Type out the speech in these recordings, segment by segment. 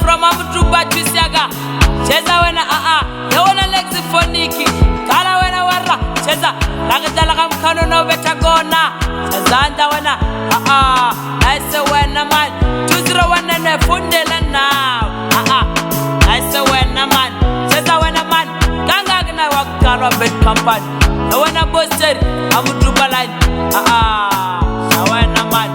From Abutuba Chisiaga, Cheza when you wanna Lexi Foniki, Kala when I were Cheza, Lagadalagam Kano Betagona, Chazanda when I say when a man, 201 and a Fundela now, I say when a man, Cheza when a man, Gangagana walk Kano Bet Company, the one I boasted, Abutuba line, when a man.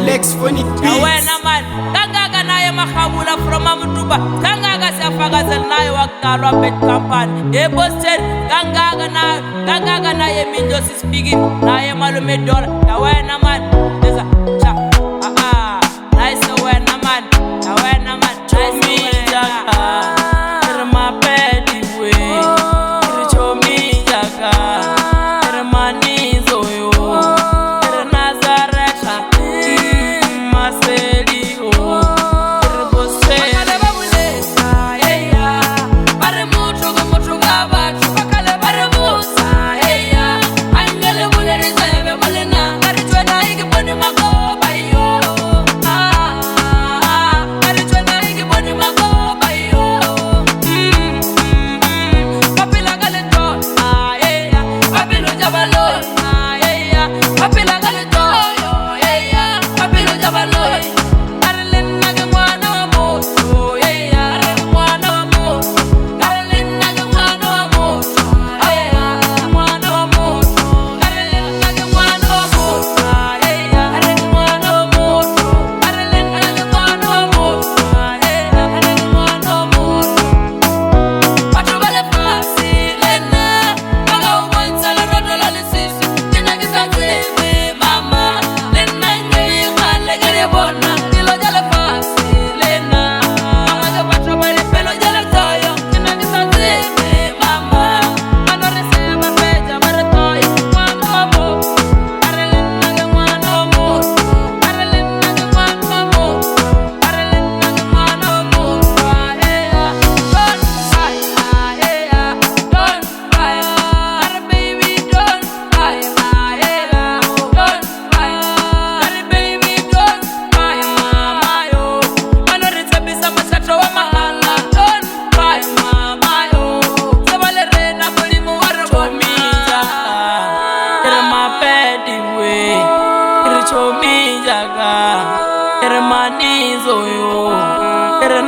Lex Phonic Beats. Awena man, Gangaga naye makhabula from Amutuba. Gangaga siyafakazel naye wakuqalwa Bet Company. Ebosted Gangaga naye Mindosi speaking naye malume Dora. Awena man, leza cha nice awena man, awena man. Chomi jaka, irma pedi we, chomi jaka, irma nizoyo. Hermanizo yo,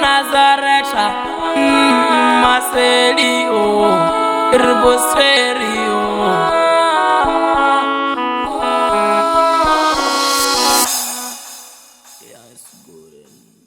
Nazareth, Maselio, Herbosferio. nice good.